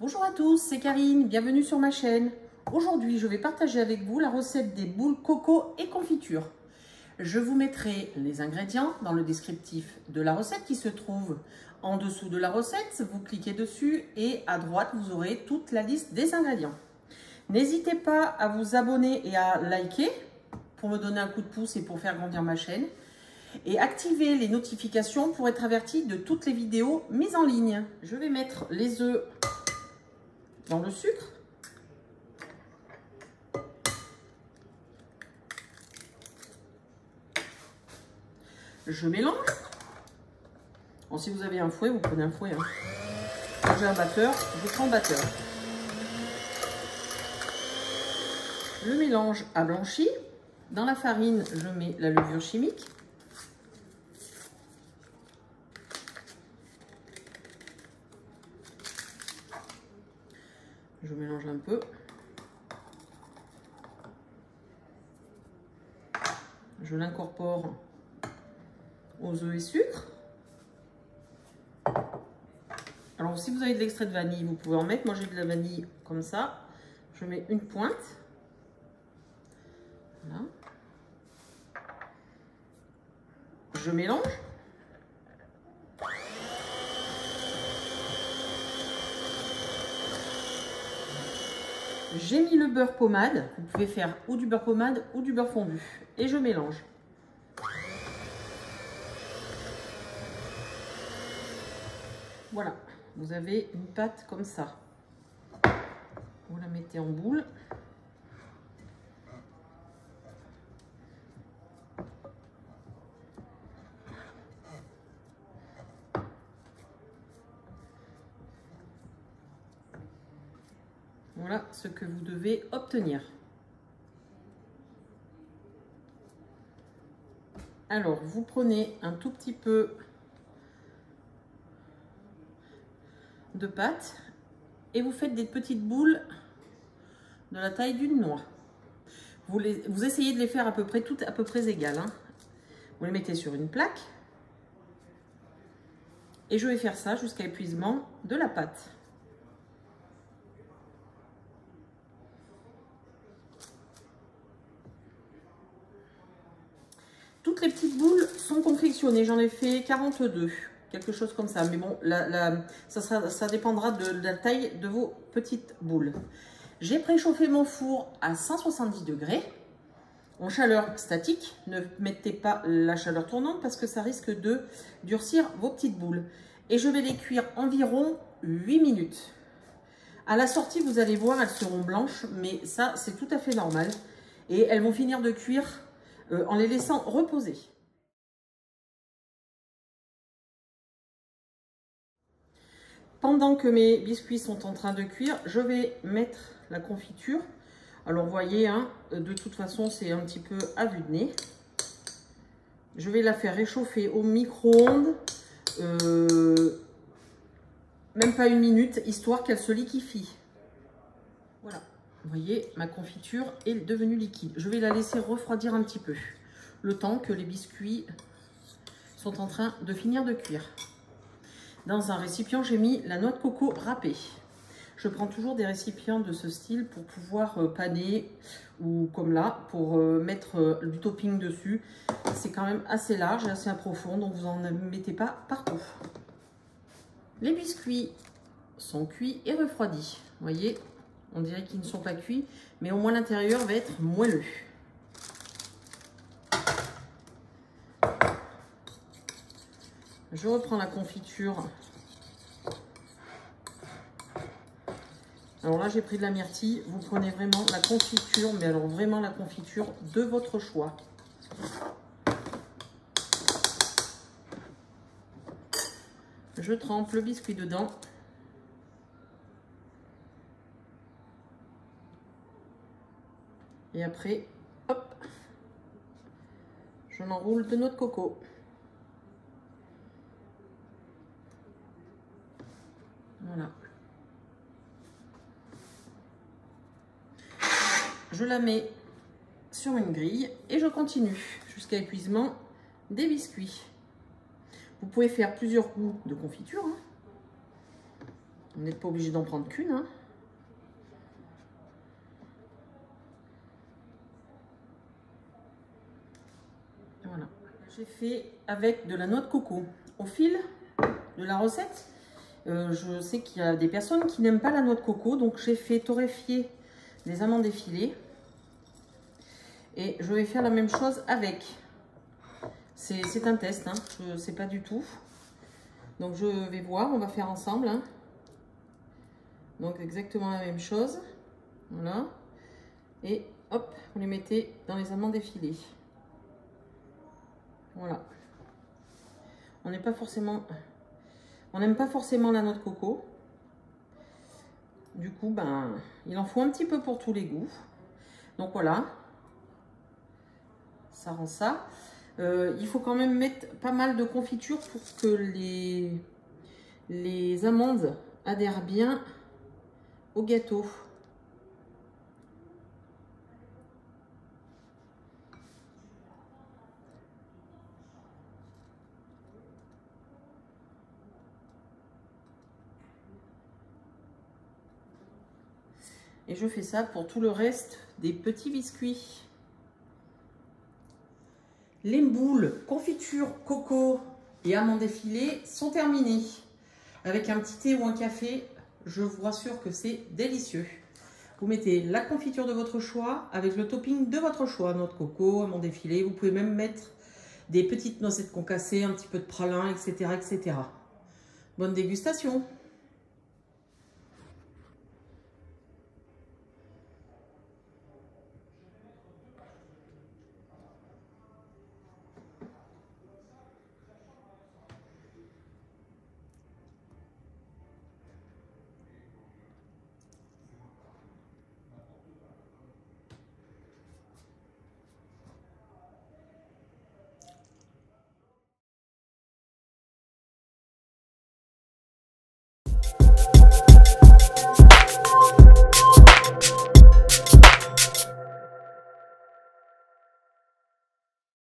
Bonjour à tous, c'est Karine, bienvenue sur ma chaîne. Aujourd'hui, je vais partager avec vous la recette des boules coco et confiture. Je vous mettrai les ingrédients dans le descriptif de la recette qui se trouve en dessous de la recette. Vous cliquez dessus et à droite, vous aurez toute la liste des ingrédients. N'hésitez pas à vous abonner et à liker pour me donner un coup de pouce et pour faire grandir ma chaîne. Et activez les notifications pour être averti de toutes les vidéos mises en ligne. Je vais mettre les œufs dans le sucre. Je mélange. Bon, si vous avez un fouet, vous prenez un fouet. Quand j'ai un batteur, je prends le batteur. Le mélange a blanchi. Dans la farine, je mets la levure chimique. Je mélange un peu. Je l'incorpore aux œufs et sucre. Alors si vous avez de l'extrait de vanille, vous pouvez en mettre. Moi j'ai de la vanille comme ça. Je mets une pointe. Voilà. Je mélange. J'ai mis le beurre pommade. Vous pouvez faire ou du beurre pommade ou du beurre fondu. Et je mélange. Voilà, vous avez une pâte comme ça. Vous la mettez en boule. Voilà ce que vous devez obtenir. Alors, vous prenez un tout petit peu de pâte et vous faites des petites boules de la taille d'une noix. Vous essayez de les faire à peu près toutes à peu près égales. Vous les mettez sur une plaque et je vais faire ça jusqu'à épuisement de la pâte. Toutes les petites boules sont confectionnées. J'en ai fait 42, quelque chose comme ça. Mais bon, ça dépendra de la taille de vos petites boules. J'ai préchauffé mon four à 170 degrés en chaleur statique. Ne mettez pas la chaleur tournante parce que ça risque de durcir vos petites boules. Et je vais les cuire environ 8 minutes. À la sortie, vous allez voir, elles seront blanches, mais ça, c'est tout à fait normal. Et elles vont finir de cuire en les laissant reposer. Pendant que mes biscuits sont en train de cuire, je vais mettre la confiture. Alors vous voyez, de toute façon c'est un petit peu à vue de nez. Je vais la faire réchauffer au micro-ondes, même pas une minute, histoire qu'elle se liquéfie. Voilà. Vous voyez, ma confiture est devenue liquide. Je vais la laisser refroidir un petit peu, le temps que les biscuits sont en train de finir de cuire. Dans un récipient, j'ai mis la noix de coco râpée. Je prends toujours des récipients de ce style pour pouvoir paner ou comme là, pour mettre du topping dessus. C'est quand même assez large et assez profond, donc vous n'en mettez pas partout. Les biscuits sont cuits et refroidis. Vous voyez, on dirait qu'ils ne sont pas cuits, mais au moins l'intérieur va être moelleux. Je reprends la confiture. Alors là, j'ai pris de la myrtille. Vous prenez vraiment la confiture, mais alors vraiment la confiture de votre choix. Je trempe le biscuit dedans. Et après, hop, je m'enroule de noix de coco. Voilà. Je la mets sur une grille et je continue jusqu'à épuisement des biscuits. Vous pouvez faire plusieurs goûts de confiture. Vous n'êtes pas obligé d'en prendre qu'une, hein. Voilà. J'ai fait avec de la noix de coco. Au fil de la recette, je sais qu'il y a des personnes qui n'aiment pas la noix de coco, donc j'ai fait torréfier des amandes effilées. Et je vais faire la même chose avec. C'est un test, hein. Je ne sais pas du tout. Donc je vais voir, on va faire ensemble, hein. Donc exactement la même chose. Voilà. Et hop, vous les mettez dans les amandes effilées. Voilà. On n'aime pas forcément la noix de coco. Du coup, ben, il en faut un petit peu pour tous les goûts. Donc voilà. Ça rend ça. Il faut quand même mettre pas mal de confiture pour que les amandes adhèrent bien au gâteau. Et je fais ça pour tout le reste des petits biscuits. Les moules, confiture, coco et amandes effilées sont terminées. Avec un petit thé ou un café, je vous rassure que c'est délicieux. Vous mettez la confiture de votre choix avec le topping de votre choix. Noix de coco, amandes effilées. Vous pouvez même mettre des petites noisettes concassées, un petit peu de pralin, etc., etc. Bonne dégustation!